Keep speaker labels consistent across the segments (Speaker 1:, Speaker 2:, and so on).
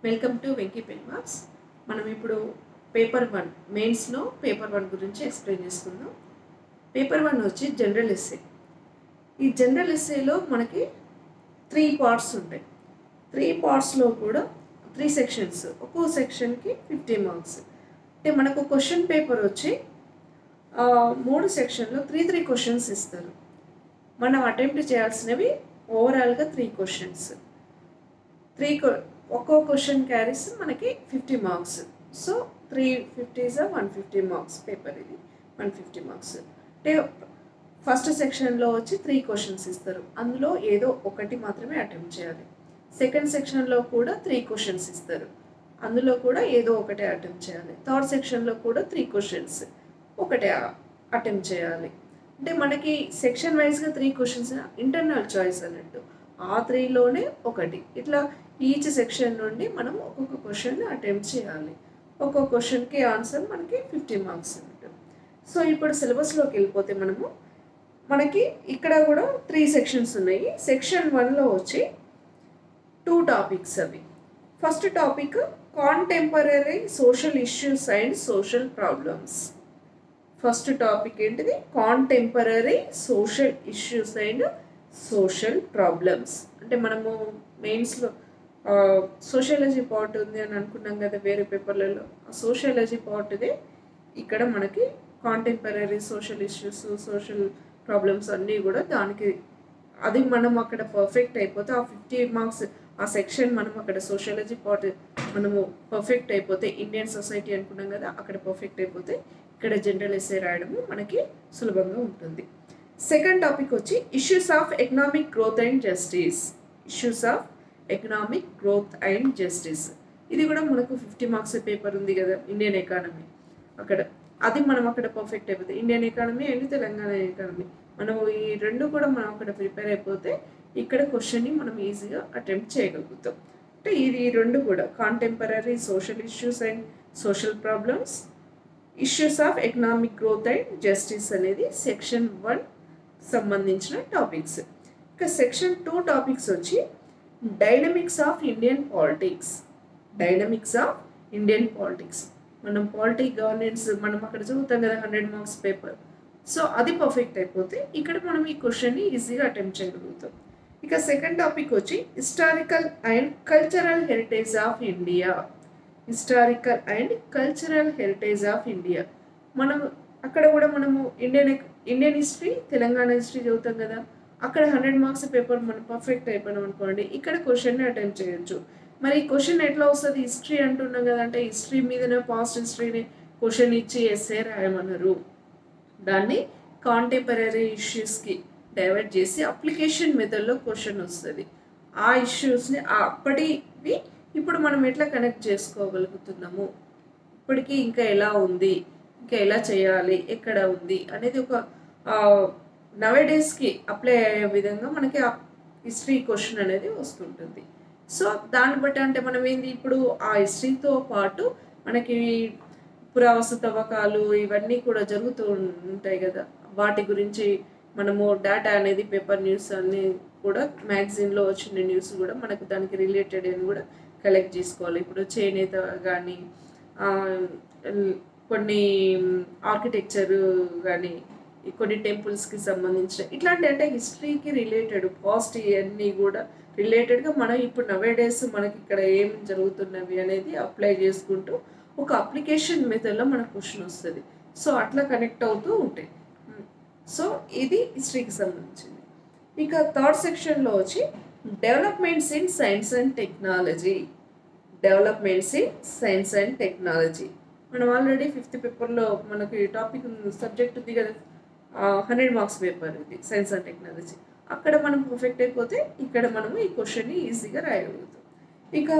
Speaker 1: Welcome to Venky pen marks. మనం ఇప్పుడు paper 1 మెయిన్స్లో పేపర్ 1 గురించి ఎక్స్ప్లెయిన్ చేసుకుందాం. పేపర్ 1 వచ్చి జనరల్ ఎస్సే. ఈ జనరల్ ఎస్సేలో మనకి 3 పార్ట్స్ ఉంటాయి. 3 పార్ట్స్లో కూడా 3 సెక్షన్స్, ఒక్కో సెక్షన్కి 50 మార్క్స్. అంటే మనకు క్వశ్చన్ పేపర్ వచ్చి 3 సెక్షన్లో 3 క్వశ్చన్స్ ఇస్తారు. మనం అటెంప్ట్ చేయాల్సినవి ఓవరాల్గా 3 క్వశ్చన్స్. ఒక్కో క్వశ్చన్ క్యారీస్ మనకి 50 మార్క్స్. So 350 150 marks paper. ఇది 150 మార్క్స్. అంటే ఫస్ట్ సెక్షన్లో వచ్చి 3 క్వశ్చన్స్ ఇస్తారు. అందులో ఏదో ఒకటి మాత్రమే అటెంప్ట్ చేయాలి. సెకండ్ సెక్షన్లో కూడా 3 క్వశ్చన్స్ ఇస్తారు. అందులో కూడా ఏదో ఒకటే అటెంప్ట్ చేయాలి. థర్డ్ సెక్షన్లో కూడా 3 క్వశ్చన్స్, ఒకటే అటెంప్ట్ చేయాలి. అంటే మనకి సెక్షన్ వైజ్గా 3 క్వశ్చన్స్ ఇంటర్నల్ చాయిస్ అన్నట్టు. ఆ 3లోనే ఒకటి. ఇట్లా ఈచ్ సెక్షన్ నుండి మనం ఒక్కొక్క క్వశ్చన్ అటెంప్ట్ చేయాలి. ఒక్కొక్క క్వశ్చన్కి ఆన్సర్ మనకి 50 మార్క్స్ అన్నట్టు. సో ఇప్పుడు సిలబస్లోకి వెళ్ళిపోతే మనకి ఇక్కడ కూడా 3 సెక్షన్స్ ఉన్నాయి. సెక్షన్ 1లో వచ్చి 2 టాపిక్స్ అవి. First topic contemporary social issues and social problems. First topic ఏంటిది? Contemporary social issues and social problems. అంటే మనము మెయిన్స్లో సోషియాలజీ పార్ట్ ఉంది అని అనుకున్నాం కదా వేరే పేపర్లలో. ఆ సోషియాలజీ పార్ట్దే ఇక్కడ మనకి contemporary social issues, social problems అన్నీ కూడా దానికి అది మనం అక్కడ పర్ఫెక్ట్ అయిపోతే ఆ 50 మార్క్స్ ఆ సెక్షన్ మనం అక్కడ సోషియాలజీ పార్ట్ మనము పర్ఫెక్ట్ అయిపోతే, ఇండియన్ సొసైటీ అనుకున్నాం కదా అక్కడ పర్ఫెక్ట్ అయిపోతే ఇక్కడ జనరల్ ఎస్సే రాయడము మనకి సులభంగా ఉంటుంది. సెకండ్ టాపిక్ వచ్చి issues of economic growth and justice. Issues of economic growth and justice. ఇది కూడా మనకు 50 మార్క్స్ పేపర్ ఉంది కదా, ఇండియన్ ఎకానమీ. అక్కడ అది మనం అక్కడ పర్ఫెక్ట్ అయిపోతే Indian economy and Telangana economy మనం ఈ రెండు కూడా మనం అక్కడ ప్రిపేర్ అయిపోతే ఇక్కడ క్వశ్చన్ని మనం ఈజీగా అటెంప్ట్ చేయగలుగుతాం. అంటే ఇది రెండు కూడా contemporary social issues and social problems, issues of economic growth and justice అనేది సెక్షన్ 1 సంబంధించిన టాపిక్స్. ఇక సెక్షన్ 2 టాపిక్స్ వచ్చి dynamics of Indian politics. Dynamics of Indian politics. మనం పాలిటిక్ గవర్నెన్స్ మనం అక్కడ చదువుతాం కదా 100 మార్క్స్ పేపర్. సో అది పర్ఫెక్ట్ అయిపోతే ఇక్కడ మనం ఈ క్వశ్చన్ని ఈజీగా అటెంప్ట్ చేయగలుగుతాం. ఇక సెకండ్ టాపిక్ వచ్చి historical and cultural heritage of India. Historical and cultural heritage of India. మనం అక్కడ కూడా మనము ఇండియన్ హిస్టరీ, తెలంగాణ హిస్టరీ చదువుతాం కదా, అక్కడ 100 మార్క్స్ పేపర్ మనం పర్ఫెక్ట్ అయిపోయినాం అనుకోండి, ఇక్కడ క్వశ్చన్ని అటెంప్ట్ చేయొచ్చు. మరి ఈ క్వశ్చన్ ఎట్లా వస్తుంది? హిస్టరీ అంటున్నాం కదా, అంటే హిస్టరీ మీదనే పాస్ట్ హిస్టరీని క్వశ్చన్ ఇచ్చి ఎస్సే రాయమన్నారు. దాన్ని కాంటెంపరీ ఇష్యూస్కి డైవర్ట్ చేసి అప్లికేషన్ మెథడ్లో క్వశ్చన్ వస్తుంది. ఆ ఇష్యూస్ని అప్పటివి ఇప్పుడు మనం ఎట్లా కనెక్ట్ చేసుకోగలుగుతున్నాము, ఇప్పటికీ ఇంకా ఎలా ఉంది, ఇంకా ఎలా చేయాలి, ఎక్కడ ఉంది అనేది ఒక నవేడేస్కి అప్లై అయ్యే విధంగా మనకి ఆ హిస్టరీ క్వశ్చన్ అనేది వస్తుంటుంది. సో దాన్ని బట్టి అంటే మనం ఏంది ఇప్పుడు ఆ హిస్టరీతో పాటు మనకి పురావస్తు తవ్వకాలు ఇవన్నీ కూడా జరుగుతూ ఉంటాయి కదా, వాటి గురించి మనము డేటా అనేది పేపర్ న్యూస్ అన్నీ కూడా మ్యాగజైన్లో వచ్చిన న్యూస్ కూడా మనకు దానికి రిలేటెడ్ అని కూడా కలెక్ట్ చేసుకోవాలి. ఇప్పుడు చేనేత కానీ కొన్ని ఆర్కిటెక్చర్ కానీ కొన్ని టెంపుల్స్కి సంబంధించిన ఇట్లాంటి అంటే హిస్టరీకి రిలేటెడ్ పాస్ట్ ఇవన్నీ కూడా రిలేటెడ్గా మనం ఇప్పుడు నవేడేస్ మనకి ఇక్కడ ఏం జరుగుతున్నవి అనేది అప్లై చేసుకుంటూ ఒక అప్లికేషన్ మెథడ్లో మనకు క్వశ్చన్ వస్తుంది. సో అట్లా కనెక్ట్ అవుతూ ఉంటాయి. సో ఇది హిస్టరీకి సంబంధించింది. ఇక థర్డ్ సెక్షన్లో వచ్చి developments in science and technology. Developments in science and technology. మనం ఆల్రెడీ 5th పేపర్లో మనకి టాపిక్ సబ్జెక్ట్ ఉంది కదా, 100 మార్క్స్ పేపర్ ఇది సైన్స్ అండ్ టెక్నాలజీ. అక్కడ మనం పర్ఫెక్ట్ అయిపోతే ఇక్కడ మనము ఈ క్వశ్చన్ని ఈజీగా రాయగలుగుతాం. ఇక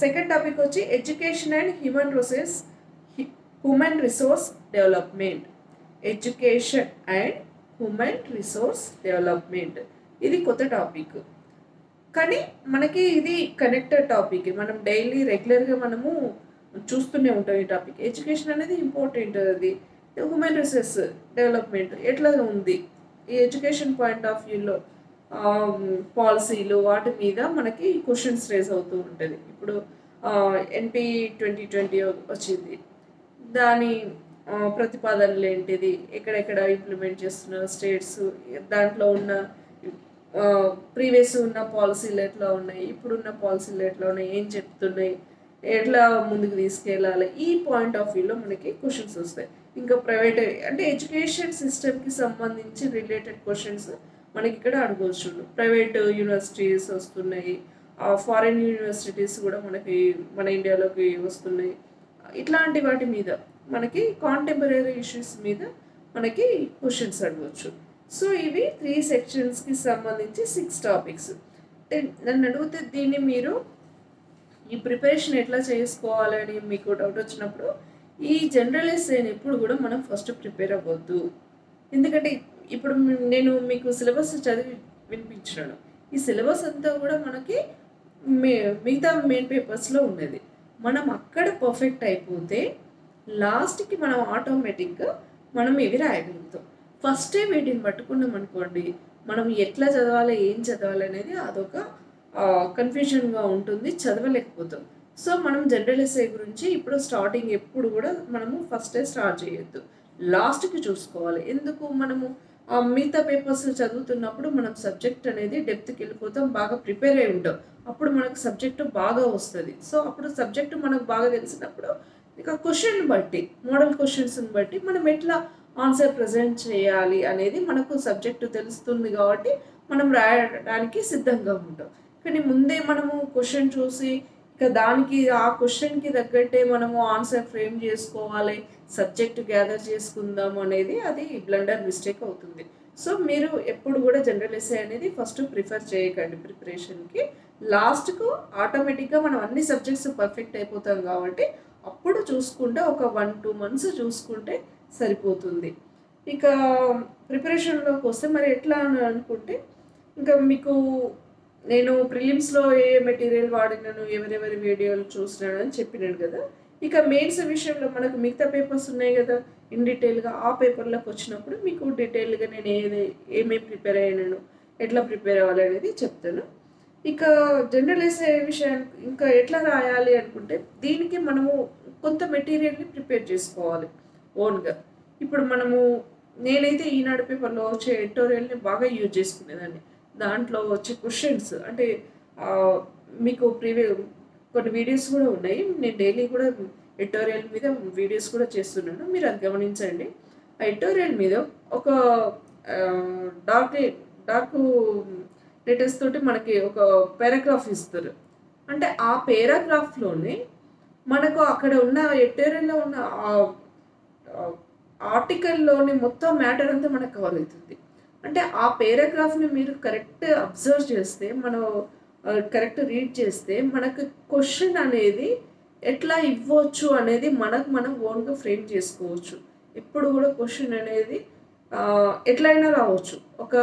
Speaker 1: సెకండ్ టాపిక్ వచ్చి education and human resource development. Education and human resource development ఇది కొత్త టాపిక్, కానీ మనకి ఇది కనెక్టెడ్ టాపిక్. మనం డైలీ రెగ్యులర్గా మనము చూస్తూనే ఉంటాం ఈ టాపిక్. ఎడ్యుకేషన్ అనేది ఇంపార్టెంట్. అది హ్యూమన్ రిసోర్స్ డెవలప్మెంట్ ఎట్లా ఉంది ఈ ఎడ్యుకేషన్ పాయింట్ ఆఫ్ వ్యూలో పాలసీలు వాటి మీద మనకి క్వశ్చన్స్ రేజ్ అవుతూ ఉంటుంది. ఇప్పుడు ఎన్పి 2020 వచ్చింది. దాని ప్రతిపాదనలు ఏంటిది, ఎక్కడెక్కడ ఇంప్లిమెంట్ చేస్తున్నారు స్టేట్స్, దాంట్లో ఉన్న ప్రీవియస్ ఉన్న పాలసీలు ఎట్లా ఉన్నాయి, ఇప్పుడున్న పాలసీలు ఎట్లా ఉన్నాయి, ఏం చెప్తున్నాయి, ఎట్లా ముందుకు తీసుకెళ్ళాలి, ఈ పాయింట్ ఆఫ్ వ్యూలో మనకి క్వశ్చన్స్ వస్తాయి. ఇంకా ప్రైవేట్ అంటే ఎడ్యుకేషన్ సిస్టమ్కి సంబంధించి రిలేటెడ్ క్వశ్చన్స్ మనకి ఇక్కడ అడగవచ్చు. ప్రైవేట్ యూనివర్సిటీస్ వస్తున్నాయి, ఫారిన్ యూనివర్సిటీస్ కూడా మనకి మన ఇండియాలోకి వస్తున్నాయి. ఇట్లాంటి వాటి మీద మనకి కాంటెంపరీ ఇష్యూస్ మీద మనకి క్వశ్చన్స్ అడగవచ్చు. సో ఇవి 3 సెక్షన్స్కి సంబంధించి 6 టాపిక్స్. నన్ను అడిగితే దీన్ని మీరు ఈ ప్రిపరేషన్ ఎట్లా చేసుకోవాలని మీకు డౌట్ వచ్చినప్పుడు ఈ జనరల్ ఎస్సేని ఎప్పుడు కూడా మనం ఫస్ట్ ప్రిపేర్ అవ్వద్దు. ఎందుకంటే ఇప్పుడు నేను మీకు సిలబస్ చదివి వినిపించినాను. ఈ సిలబస్ అంతా కూడా మనకి మిగతా మెయిన్ పేపర్స్లో ఉన్నది. మనం అక్కడ పర్ఫెక్ట్ అయిపోతే లాస్ట్కి మనం ఆటోమేటిక్గా మనం ఇవి రాయగలుగుతాం. ఫస్టే వీటిని పట్టుకున్నాం అనుకోండి, మనం ఎట్లా చదవాలి, ఏం చదవాలి అనేది అదొక కన్ఫ్యూజన్గా ఉంటుంది, చదవలేకపోతాం. సో మనం జనరల్ ఎస్సే గురించి ఇప్పుడు స్టార్టింగ్ ఎప్పుడు కూడా మనము ఫస్టే స్టార్ట్ చేయొద్దు, లాస్ట్కి చూసుకోవాలి. ఎందుకు, మనము మిగతా పేపర్స్ చదువుతున్నప్పుడు మనం సబ్జెక్ట్ అనేది డెప్త్కి వెళ్ళిపోతాం, బాగా ప్రిపేర్ అయి ఉంటాం, అప్పుడు మనకు సబ్జెక్టు బాగా వస్తుంది. సో అప్పుడు సబ్జెక్టు మనకు బాగా తెలిసినప్పుడు ఇక క్వశ్చన్ బట్టి, మోడల్ క్వశ్చన్స్ని బట్టి మనం ఎట్లా ఆన్సర్ ప్రజెంట్ చేయాలి అనేది మనకు సబ్జెక్టు తెలుస్తుంది కాబట్టి మనం రాయడానికి సిద్ధంగా ఉంటాం. కానీ ముందే మనము క్వశ్చన్ చూసి ఇక దానికి ఆ క్వశ్చన్కి తగ్గట్టే మనము ఆన్సర్ ఫ్రేమ్ చేసుకోవాలి, సబ్జెక్ట్ గ్యాదర్ చేసుకుందాం అనేది అది బ్లండర్ మిస్టేక్ అవుతుంది. సో మీరు ఎప్పుడు కూడా జనరల్ ఎస్సే అనేది ఫస్ట్ ప్రిఫర్ చేయకండి ప్రిపరేషన్కి. లాస్ట్కు ఆటోమేటిక్గా మనం అన్ని సబ్జెక్ట్స్ పర్ఫెక్ట్ అయిపోతాం కాబట్టి అప్పుడు చూసుకుంటే ఒక 1-2 మంత్స్ చూసుకుంటే సరిపోతుంది. ఇక ప్రిపరేషన్లోకి వస్తే మరి ఎట్లా అని అనుకుంటే, ఇంకా మీకు నేను ప్రిలిమ్స్లో ఏ మెటీరియల్ వాడినాను, ఎవరెవరి వీడియోలు చూసినాను అని చెప్పినాను కదా. ఇక మెయిన్స్ విషయంలో మనకు మిగతా పేపర్స్ ఉన్నాయి కదా ఇన్ డీటెయిల్గా, ఆ పేపర్లోకి వచ్చినప్పుడు మీకు డీటెయిల్గా నేను ఏమేమి ప్రిపేర్ అయ్యాను, ఎట్లా ప్రిపేర్ అవ్వాలి అనేది చెప్తాను. ఇక జనరల్ ఎస్సే విషయానికి ఇంకా ఎట్లా రాయాలి అనుకుంటే, దీనికి మనము కొంత మెటీరియల్ని ప్రిపేర్ చేసుకోవాలి ఓన్గా. ఇప్పుడు మనము నేనైతే ఈనాడు పేపర్లో వచ్చే ఎడిటోరియల్ని బాగా యూజ్ చేసుకునేదాన్ని. దాంట్లో వచ్చే క్వశ్చన్స్ అంటే మీకు కొన్ని వీడియోస్ కూడా ఉన్నాయి, నేను డైలీ కూడా ఎడిటోరియల్ మీద వీడియోస్ కూడా చేస్తున్నాను, మీరు అది గమనించండి. ఆ ఎడిటోరియల్ మీద ఒక డార్క్ లెటర్స్ తోటి మనకి ఒక పారాగ్రాఫ్ ఇస్తారు. అంటే ఆ పారాగ్రాఫ్లోనే మనకు అక్కడ ఉన్న ఎడిటోరియల్లో ఉన్న ఆర్టికల్లోని మొత్తం మ్యాటర్ అంతా మనకు కవర్ అవుతుంది. అంటే ఆ పారాగ్రాఫ్ని మీరు కరెక్ట్ అబ్జర్వ్ చేస్తే, మనం కరెక్ట్ రీడ్ చేస్తే మనకు క్వశ్చన్ అనేది ఎట్లా ఇవ్వచ్చు అనేది మనం ఓన్గా ఫ్రేమ్ చేసుకోవచ్చు. ఎప్పుడు కూడా క్వశ్చన్ అనేది ఎట్లయినా రావచ్చు, ఒక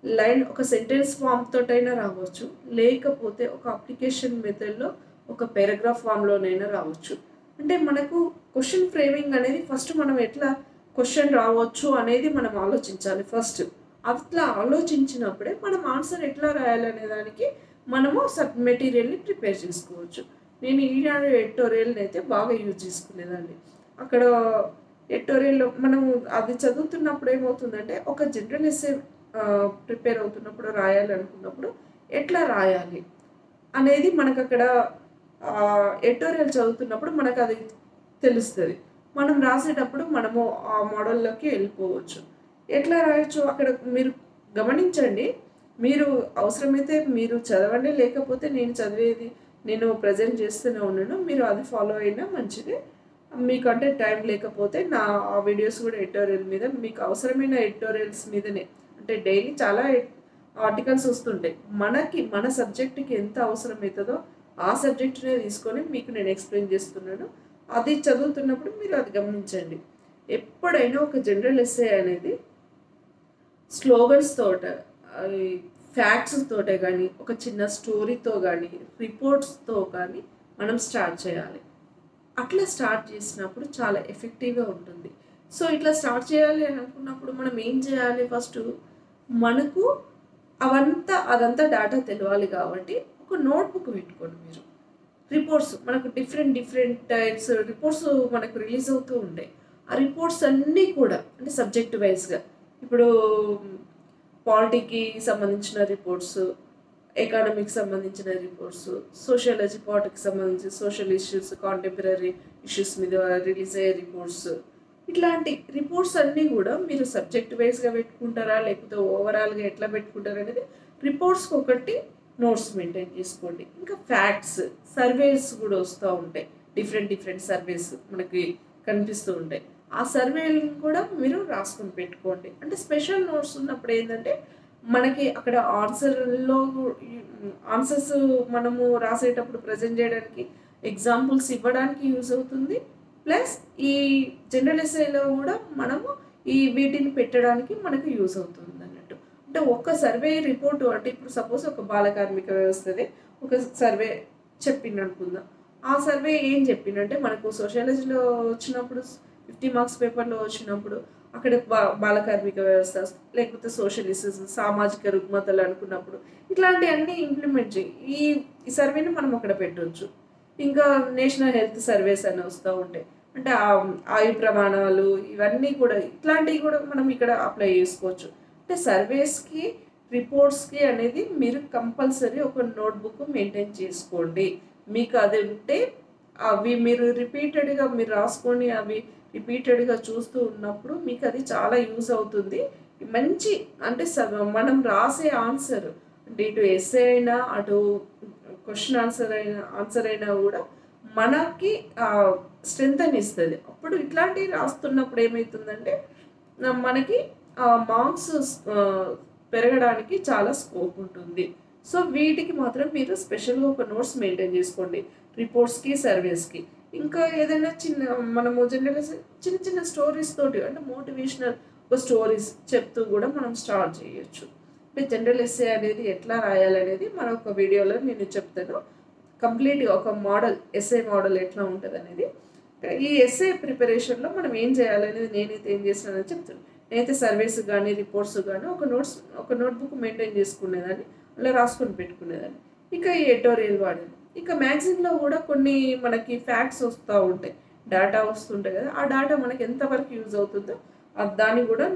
Speaker 1: లైన్ ఒక సెంటెన్స్ ఫామ్ తోటైనా రావచ్చు, లేకపోతే ఒక అప్లికేషన్ మెథడ్లో ఒక పారాగ్రాఫ్ ఫామ్లోనైనా రావచ్చు. అంటే మనకు క్వశ్చన్ ఫ్రేమింగ్ అనేది ఫస్ట్ మనం ఎట్లా క్వశ్చన్ రావచ్చు అనేది మనం ఆలోచించాలి ఫస్ట్. అట్లా ఆలోచించినప్పుడే మనం ఆన్సర్ ఎట్లా రాయాలనే దానికి మనము మెటీరియల్ని ప్రిపేర్ చేసుకోవచ్చు. నేను ఈనాడు ఎడిటోరియల్ని అయితే బాగా యూజ్ చేసుకునేదాన్ని. అక్కడ ఎడిటోరియల్లో మనము అది చదువుతున్నప్పుడు ఏమవుతుందంటే, ఒక జనరల్ ఎస్సే ప్రిపేర్ అవుతున్నప్పుడు రాయాలనుకున్నప్పుడు ఎట్లా రాయాలి అనేది మనకు అక్కడ ఎడిటోరియల్ చదువుతున్నప్పుడు మనకు అది తెలుస్తుంది. మనం రాసేటప్పుడు మనము ఆ మోడల్లోకి వెళ్ళిపోవచ్చు. ఎట్లా రాయొచ్చు అక్కడ మీరు గమనించండి. మీరు అవసరమైతే మీరు చదవండి, లేకపోతే నేను ప్రజెంట్ చేస్తూనే ఉన్నాను, మీరు అది ఫాలో అయినా మంచిది. మీకంటే టైం లేకపోతే ఆ వీడియోస్ కూడా ఎడిటోరియల్ మీద, మీకు అవసరమైన ఎడిటోరియల్స్ మీదనే, అంటే డైలీ చాలా ఆర్టికల్స్ వస్తుంటాయి, మన సబ్జెక్ట్కి ఎంత అవసరం అవుతుందో ఆ సబ్జెక్ట్నే తీసుకొని మీకు నేను ఎక్స్ప్లెయిన్ చేస్తున్నాను. అది చదువుతున్నప్పుడు మీరు అది గమనించండి. ఎప్పుడైనా ఒక జనరల్ ఎస్సే అనేది స్లోగన్స్ తోట, ఫ్యాక్ట్స్ తోటే కానీ, ఒక చిన్న స్టోరీతో కానీ, రిపోర్ట్స్తో కానీ మనం స్టార్ట్ చేయాలి. అట్లా స్టార్ట్ చేసినప్పుడు చాలా ఎఫెక్టివ్గా ఉంటుంది. సో ఇట్లా స్టార్ట్ చేయాలి అని అనుకున్నప్పుడు మనం ఏం చేయాలి, ఫస్ట్ మనకు అదంతా డేటా తెలియాలి కాబట్టి ఒక నోట్బుక్ పెట్టుకోండి. మీరు రిపోర్ట్స్ మనకు డిఫరెంట్ టైప్స్ రిపోర్ట్స్ మనకు రిలీజ్ అవుతూ ఉంటాయి. ఆ రిపోర్ట్స్ అన్నీ కూడా అంటే సబ్జెక్ట్ వైజ్గా ఇప్పుడు పాలిటీకి సంబంధించిన రిపోర్ట్స్, ఎకానమీకి సంబంధించిన రిపోర్ట్స్, సోషియాలజీ పార్ట్కి సంబంధించి సోషల్ ఇష్యూస్, కాంటెంపరీ ఇష్యూస్ మీద రిలీజ్ అయ్యే రిపోర్ట్స్, ఇట్లాంటి రిపోర్ట్స్ అన్నీ కూడా మీరు సబ్జెక్ట్ వైజ్గా పెట్టుకుంటారా లేకపోతే ఓవరాల్గా ఎట్లా పెట్టుకుంటారా అనేది రిపోర్ట్స్కి ఒకటి నోట్స్ మెయింటైన్ చేసుకోండి. ఇంకా ఫ్యాక్ట్స్, సర్వేస్ కూడా వస్తూ ఉంటాయి. డిఫరెంట్ సర్వేస్ మనకి కనిపిస్తూ ఉంటాయి. ఆ సర్వేలను కూడా మీరు రాసుకొని పెట్టుకోండి. అంటే స్పెషల్ నోట్స్ ఉన్నప్పుడు ఏంటంటే మనకి అక్కడ ఆన్సర్స్ మనము రాసేటప్పుడు ప్రజెంట్ చేయడానికి ఎగ్జాంపుల్స్ ఇవ్వడానికి యూజ్ అవుతుంది. ప్లస్ ఈ జనరల్ ఎస్ఏలో కూడా మనము వీటిని పెట్టడానికి మనకు యూజ్ అవుతుంది అన్నట్టు. అంటే ఒక సర్వే రిపోర్టు అంటే ఇప్పుడు సపోజ్ ఒక బాల కార్మిక వ్యవస్థదే ఒక సర్వే చెప్పింది అనుకుందాం. ఆ సర్వే ఏం చెప్పిందంటే మనకు సోషియాలజీలో వచ్చినప్పుడు 50 మార్క్స్ పేపర్లో వచ్చినప్పుడు అక్కడ బాల కార్మిక వ్యవస్థ లేకపోతే సోషలిస్ట్ సామాజిక రుగ్మతలు అనుకున్నప్పుడు ఇట్లాంటివన్నీ ఇంప్లిమెంట్ చేయి. ఈ సర్వేని మనం అక్కడ పెట్టవచ్చు. ఇంకా నేషనల్ హెల్త్ సర్వేస్ అని వస్తూ ఉంటాయి. అంటే ఆయు ప్రమాణాలు ఇవన్నీ కూడా ఇట్లాంటివి కూడా మనం ఇక్కడ అప్లై చేసుకోవచ్చు. అంటే సర్వేస్కి రిపోర్ట్స్కి అనేది మీరు కంపల్సరీ ఒక నోట్బుక్ మెయింటైన్ చేసుకోండి. మీకు అది ఉంటే అవి మీరు రిపీటెడ్గా మీరు రాసుకొని అవి రిపీటెడ్గా చూస్తూ ఉన్నప్పుడు మీకు అది చాలా యూజ్ అవుతుంది. మంచి అంటే మనం రాసే ఆన్సర్ అంటే ఇటు ఎస్ఏ అయినా అటు క్వశ్చన్ ఆన్సర్ అయినా కూడా మనకి స్ట్రెంత్ అని ఇస్తుంది. అప్పుడు ఇట్లాంటివి రాస్తున్నప్పుడు ఏమవుతుందంటే మనకి మార్క్స్ పెరగడానికి చాలా స్కోప్ ఉంటుంది. సో వీటికి మాత్రం మీరు స్పెషల్గా ఒక నోట్స్ మెయింటైన్ చేసుకోండి రిపోర్ట్స్కి, సర్వేస్కి. ఇంకా ఏదైనా మనము జనరల్ చిన్న స్టోరీస్ తోటి అంటే మోటివేషనల్ ఒక స్టోరీస్ చెప్తూ కూడా మనం స్టార్ట్ చేయొచ్చు. అంటే జనరల్ ఎస్ఏ అనేది ఎట్లా రాయాలనేది మరొక వీడియోలో నేను చెప్తాను. కంప్లీట్గా ఒక మోడల్ ఎస్ఏ మోడల్ ఎట్లా ఉంటుంది అనేది. ఈ ఎస్ఏ ప్రిపరేషన్లో మనం ఏం చేయాలనేది నేనైతే ఏం చేస్తానని చెప్తాను. నేనైతే సర్వేస్ కానీ రిపోర్ట్స్ కానీ ఒక నోట్బుక్ మెయింటైన్ చేసుకునేదాన్ని, అలా రాసుకొని పెట్టుకునేదాన్ని. ఇక ఈ ఎడిటోరియల్ వాడాను. ఇక మ్యాగజైన్లో కూడా కొన్ని మనకి ఫ్యాక్ట్స్ వస్తూ ఉంటాయి, డేటా వస్తుంటాయి కదా. ఆ డేటా మనకి ఎంతవరకు యూజ్ అవుతుందో దాన్ని కూడా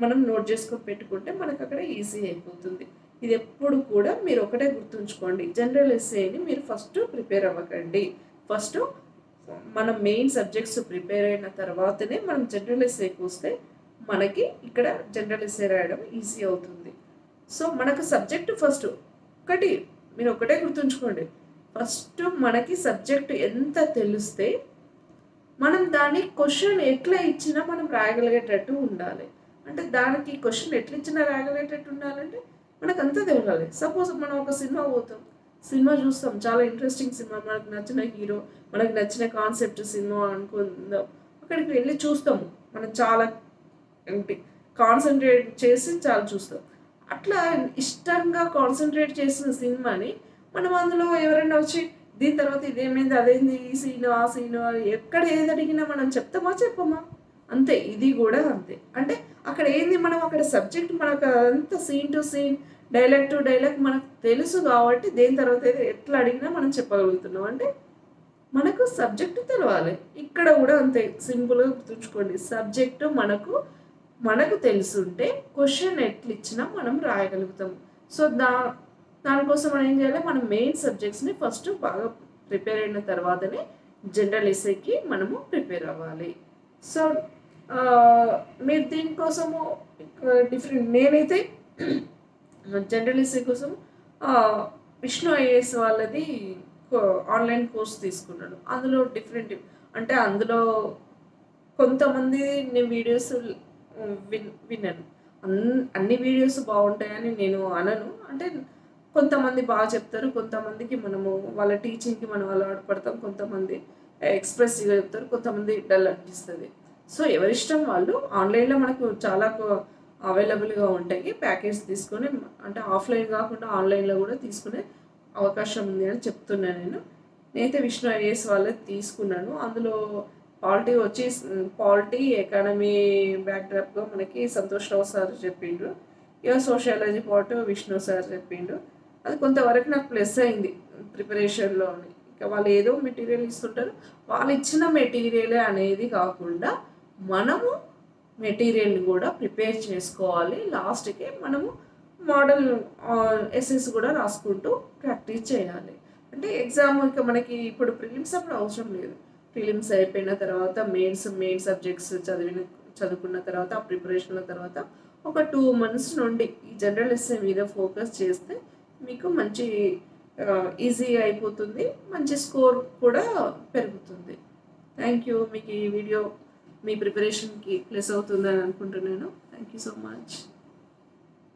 Speaker 1: మనం నోట్ చేసుకొని పెట్టుకుంటే మనకు అక్కడ ఈజీ అయిపోతుంది. ఇది ఎప్పుడు కూడా మీరు ఒకటే గుర్తుంచుకోండి, జనరల్ ఎస్ఏని మీరు ఫస్ట్ ప్రిపేర్ అవ్వకండి. ఫస్ట్ మనం మెయిన్ సబ్జెక్ట్స్ ప్రిపేర్ అయిన తర్వాతనే మనం జనరల్ ఎస్ఏకి వస్తే మనకి ఇక్కడ జనరల్ ఎస్ఏ రాయడం ఈజీ అవుతుంది. సో మనకు సబ్జెక్టు ఫస్ట్ ఒకటి మీరు ఒకటే గుర్తుంచుకోండి, ఫస్ట్ మనకి సబ్జెక్టు ఎంత తెలిస్తే మనం దాని క్వశ్చన్ ఎట్లా ఇచ్చినా మనం రాయగలిగేటట్టు ఉండాలి. అంటే దానికి క్వశ్చన్ ఎట్లా ఇచ్చినా రాయగలిగేటట్టు ఉండాలంటే మనకు అంతా తెలియాలి. సపోజ్ మనం ఒక సినిమా పోతాం, సినిమా చూస్తాం, చాలా ఇంట్రెస్టింగ్ సినిమా, మనకు నచ్చిన హీరో, మనకు నచ్చిన కాన్సెప్ట్ సినిమా అనుకుందాం, అక్కడికి వెళ్ళి చూస్తాము. మనం చాలా ఏంటి కాన్సన్ట్రేట్ చేసి చాలా చూస్తాం. అట్లా ఇష్టంగా కాన్సన్ట్రేట్ చేసిన సినిమాని మనం అందులో ఎవరైనా వచ్చి దీని తర్వాత ఇదేమైంది, అదేంది, ఈ సీను ఆ సీను ఎక్కడ ఏది అడిగినా మనం చెప్తామా చెప్పమా? అంతే. ఇది కూడా అంతే. అంటే అక్కడ ఏంది మనం అక్కడ సబ్జెక్ట్ మనకు అంత scene to scene, dialogue to dialogue మనకు తెలుసు కాబట్టి దేని తర్వాత ఎట్లా అడిగినా మనం చెప్పగలుగుతున్నాం. అంటే మనకు సబ్జెక్టు తెలవాలి. ఇక్కడ కూడా అంతే, సింపుల్గా గుర్తుంచుకోండి, సబ్జెక్టు మనకు తెలుసుంటే క్వశ్చన్ ఎట్లా ఇచ్చినా మనం రాయగలుగుతాం. సో దానికోసం మనం ఏం చేయాలి, మనం మెయిన్ సబ్జెక్ట్స్ని ఫస్ట్ బాగా ప్రిపేర్ అయిన తర్వాతనే జనరల్ ఎస్ఏకి మనము ప్రిపేర్ అవ్వాలి. సో మీరు దీనికోసము డిఫరెంట్ నేనైతే జనరల్ ఎస్ఏ కోసం విష్ణు ఐఏఎస్ వాళ్ళది ఆన్లైన్ కోర్స్ తీసుకున్నాను. అందులో డిఫరెంట్ అంటే అందులో కొంతమంది నేను వీడియోస్ విన్నాను. అన్ని వీడియోస్ బాగుంటాయని నేను అనను. అంటే కొంతమంది బాగా చెప్తారు, కొంతమందికి మనము వాళ్ళ టీచింగ్కి మనం అలవాటు పడతాం, కొంతమంది ఎక్స్ప్రెసివ్గా చెప్తారు, కొంతమంది డల్ అనిపిస్తుంది. సో ఎవరిష్టం వాళ్ళు. ఆన్లైన్లో మనకు చాలా అవైలబుల్గా ఉంటాయి. ప్యాకేజ్ తీసుకొని అంటే ఆఫ్లైన్ కాకుండా ఆన్లైన్లో కూడా తీసుకునే అవకాశం ఉంది అని చెప్తున్నాను. నేనైతే విష్ణు ఐఏఎస్ వాళ్ళది తీసుకున్నాను. అందులో పాలిటీ ఎకానమీ బ్యాక్డ్రాప్గా మనకి సంతోష్ రావు సార్ చెప్పిండ్రు. ఇక సోషియాలజీ పార్ట్ విష్ణు సార్ చెప్పిండు. అది కొంతవరకు నాకు ప్లస్ అయింది ప్రిపరేషన్లో. ఇక వాళ్ళు ఏదో మెటీరియల్ ఇస్తుంటారు, వాళ్ళు ఇచ్చిన మెటీరియలే అనేది కాకుండా మనము మెటీరియల్ని కూడా ప్రిపేర్ చేసుకోవాలి. లాస్ట్కి మనము మోడల్ ఎస్ఎస్ కూడా రాసుకుంటూ ప్రాక్టీస్ చేయాలి. అంటే ఎగ్జామ్ ఇక మనకి ఇప్పుడు ప్రిలిమ్స్ అప్పుడు అవసరం లేదు. ప్రిలిమ్స్ అయిపోయిన తర్వాత మెయిన్ సబ్జెక్ట్స్ చదువుకున్న తర్వాత ఆ ప్రిపరేషన్ల తర్వాత ఒక 2 months నుండి ఈ జనరల్ ఎస్ఏ మీద ఫోకస్ చేస్తే మీకు మంచి ఈజీ అయిపోతుంది, మంచి స్కోర్ కూడా పెరుగుతుంది. Thank you. మీకు ఈ వీడియో మీ ప్రిపరేషన్కి ప్లస్ అవుతుందని అనుకుంటున్నాను. Thank you so much.